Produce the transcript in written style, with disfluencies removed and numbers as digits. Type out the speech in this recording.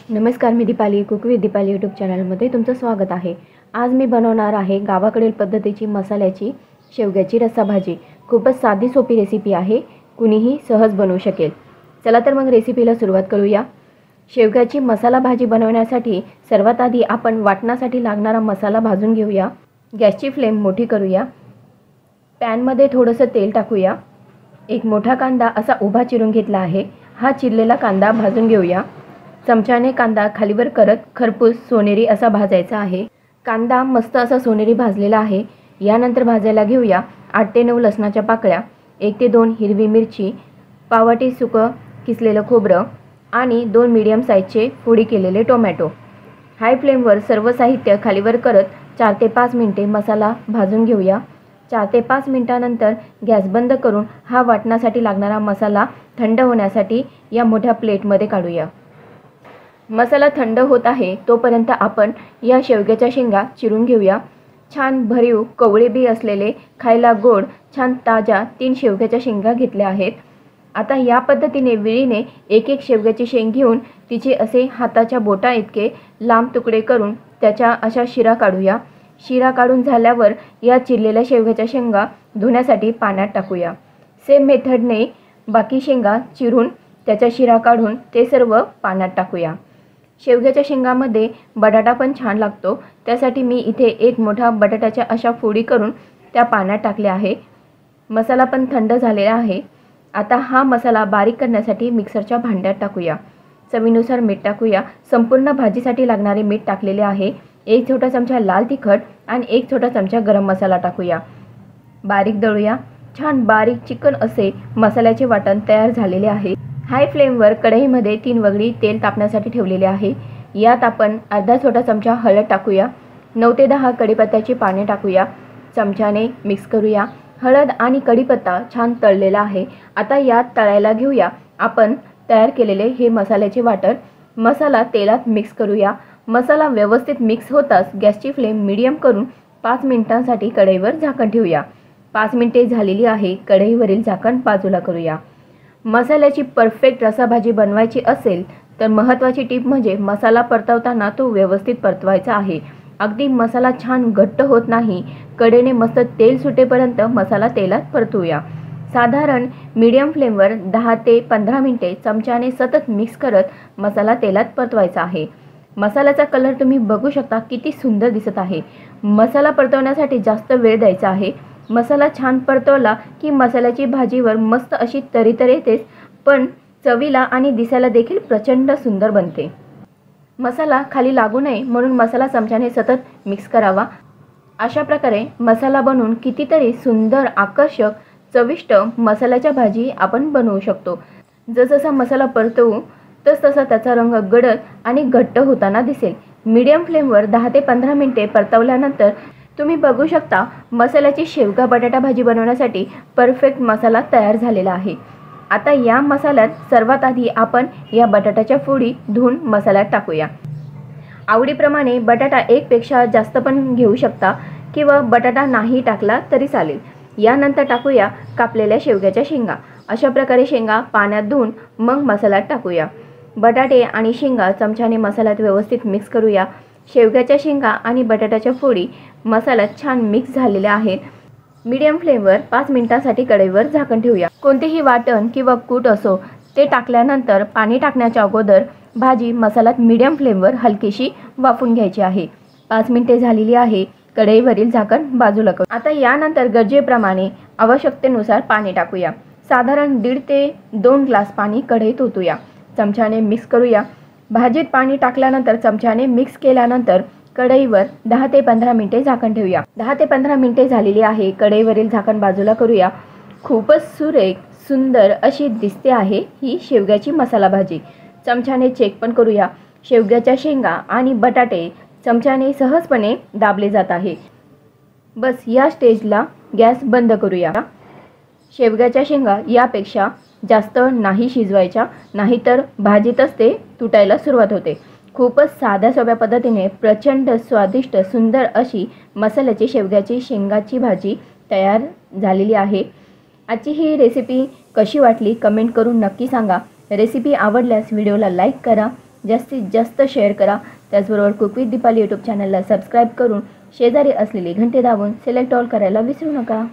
नमस्कार, मी Deepali cook with Deepali YouTube चॅनलमध्ये तुमचं स्वागत आहे। आज मी बनवणार आहे गावाकडील पद्धतीची मसाल्याची शेवग्याची रस्सा भाजी। खूपच साधी सोपी रेसिपी आहे, कुणीही सहज बनवू शकेल। चला तर मग रेसिपीला सुरुवात करूया। शेवग्याची मसाला भाजी बनवण्यासाठी सर्वात आधी आपण वाटणासाठी लागणारा मसाला भाजून घेऊया। गॅसची फ्लेम मोठी करूया। पॅनमध्ये थोडंसं तेल टाकूया। एक मोठा कांदा असा उभा चिरून घेतला आहे। हा चिरलेला कांदा भाजून घेऊया। चमच्याने कांदा खालीवर करत खरपूस सोनेरी असा भाजायचा आहे। कांदा मस्त असा सोनेरी भाजलेला आहे। यानंतर भाजायला घेऊया 8 ते 9 लसणाच्या पाकळ्या, 1 ते 2 हिरवी मिरची, पावटी सुकं किसलेलं खोबरं आणि 2 मीडियम साईजचे फोडी केलेले टोमॅटो। हाय फ्लेमवर सर्व साहित्य खालीवर करत 4 ते 5 मिनिटे मसाला भाजून घेऊया। 4 ते 5 मिनिटांनंतर गॅस बंद करून हा वाटण्यासाठी लागणारा मसाला थंड होण्यासाठी या मोठ्या प्लेटमध्ये काढूया। मसाला थंड होत आहे तोपर्यंत आपण या शेवग्याच्या शेंगा चिरून घेऊया। छान भरीव कवळे बी असलेले खायला गोड छान ताज्या 3 शेवग्याच्या शेंगा घेतल्या आहेत। आता या पद्धतीने विळीने एक एक शेवग्याची शेंग घेऊन तिचे असे हाताच्या बोटा इतके लांब तुकडे करून त्याच्या अशा शिरा काढूया। शिरा काढून झाल्यावर या चिरलेल्या शेवग्याच्या शेंगा धुण्यासाठी पाण्यात टाकूया। सेम मेथडने बाकी शेंगा चिरून त्याच्या शिरा काढून ते सर्व पाण्यात टाकूया। शेवग्याच्या शेंगामध्ये बटाटा पण छान लागतो, त्यासाठी मी इथे एक मोठा बटाट्याच्या अशा फोडी करून त्या पाण्यात टाकल्या आहे। मसाला पण थंड झालेला आहे। आता हा मसाला बारीक करण्यासाठी मिक्सरच्या भांड्यात टाकूया। चवीनुसार मीठ टाकूया। संपूर्ण भाजीसाठी लागणारे मीठ टाकलेले आहे। 1 छोटा चमचा लाल तिखट आणि 1 छोटा चमचा गरम मसाला टाकूया। बारीक दळूया। छान बारीक चिकन असे मसाल्याचे वाटण तयार झालेले आहे। हाय फ्लेमवर कढईमध्ये 3 वगळी तेल तापण्यासाठी ठेवलेले आहे। यात आपण अर्धा छोटा चमचा हळद टाकूया। 9 ते 10 कढीपत्त्याची पाने टाकूया। चमच्याने मिक्स करूया। हळद आणि कढीपत्ता छान तळलेला आहे। आता यात तळायला घेऊया आपण तयार केलेले हे मसाल्याचे वाटण। मसाला तेलात मिक्स करूया। मसाला व्यवस्थित मिक्स होताच गॅसची फ्लेम मीडियम करून 5 मिनिटांसाठी कढईवर झाकण ठेवूया। 5 मिनिटे झालेली आहे। कढईवरील झाकण बाजूला करूया। मसाल्याची परफेक्ट रस्सा भाजी बनवायची असेल तर महत्त्वाची टीप म्हणजे मसाला परतवताना तो व्यवस्थित परतवायचा आहे। अगदी मसाला छान घट्ट होत नाही। कडेने मस्त तेल सुटेपर्यंत मसाला तेलात परतूया। साधारण मीडियम फ्लेमवर 10 ते 15 मिनिटे चमच्याने सतत मिक्स करत मसाला तेलात परतवायचा आहे। मसाल्याचा कलर तुम्ही बघू शकता किती सुंदर दिसत आहे। मसाला परतवण्यासाठी जास्त वेळ द्यायचा आहे। मसाला छान परतवला की मसाल्याची भाजीवर मस्त अशी तरी येतेच, पण चवीला आणि दिसायला देखील प्रचंड सुंदर बनते। मसाला खाली लागू नये म्हणून मसाला चमच्याने सतत मिक्स करावा। अशा प्रकारे मसाला बनवून कितीतरी सुंदर आकर्षक चविष्ट मसाल्याच्या भाजी आपण बनवू शकतो। जसजसा मसाला परतवू तसतसा त्याचा रंग गडद आणि घट्ट होताना दिसेल। मीडियम फ्लेमवर 10 ते 15 मिनिटे परतवल्यानंतर तुम्ही बघू शकता मसाल्याची शेवगा बटाटा भाजी बनवण्यासाठी परफेक्ट मसाला तयार झालेला आहे। आता या मसाल्यात सर्वात आधी आपण या बटाट्याच्या फोडी धुवून मसाल्यात टाकूया। आवडीप्रमाणे बटाटा 1 पेक्षा जास्त पण घेऊ शकता किंवा बटाटा नाही टाकला तरी चालेल। यानंतर टाकूया कापलेल्या शेवग्याच्या शेंगा। अशा प्रकारे शेंगा पाण्यात धुवून मग मसाल्यात टाकूया। बटाटे आणि शेंगा चमच्याने मसाल्यात व्यवस्थित मिक्स करूया। शेवग्याच्या शेंगा आणि बटाट्याच्या फोडी मसाल्यात छान मिक्स झालेल्या आहेत। मीडियम फ्लेमवर 5 मिनिटांसाठी कढईवर झाकण ठेवूया। कोणतेही वाटण किंवा कूट असो ते टाकल्यानंतर पाणी टाकण्याच्या अगोदर भाजी मसाल्यात मीडियम फ्लेमवर हलकीशी वाफून घ्यायची आहे। 5 मिनिटे झालेली आहे। कढईवरील झाकण बाजूला करू। आता यानंतर गरजेप्रमाणे आवश्यकतेनुसार पाणी टाकूया। साधारण 1.5 ते 2 ग्लास पाणी कढईत ओतूया। चमच्याने मिक्स करूया। भाजीत पाणी टाकल्यानंतर चमच्याने मिक्स केल्यानंतर कढईवर 10 ते 15 मिनिटे झाकण ठेवूया। 10 ते 15 मिनिटे झालेली आहे। कढईवरील झाकण बाजूला करूया। खूपच सुरेख सुंदर अशी दिसते आहे ही शेवग्याची मसाला भाजी। चमच्याने चेक पण करूया। शेवग्याच्या शेंगा आणि बटाटे चमच्याने सहजपणे दाबले जात आहे। बस या स्टेजला गॅस बंद करूया। शेवग्याच्या शेंगा यापेक्षा जास्त नाही शिजवायच्या, नाहीतर भाजीतच ते तुटायला सुरुवात होते। खूपच साध्या सोप्या पद्धतीने प्रचंड स्वादिष्ट सुंदर अशी मसाल्याची शेवग्याची शेंगाची भाजी तयार झालेली आहे। आजची ही रेसिपी कशी वाटली कमेंट करून नक्की सांगा। रेसिपी आवडल्यास व्हिडिओला लाईक करा, जास्तीत जास्त शेअर करा. त्याचबरोबर कुक विथ दीपाली यूट्यूब चॅनलला सबस्क्राईब करून शेजारी असलेली घंटे दाबून सिलेक्ट ऑल करायला विसरू नका.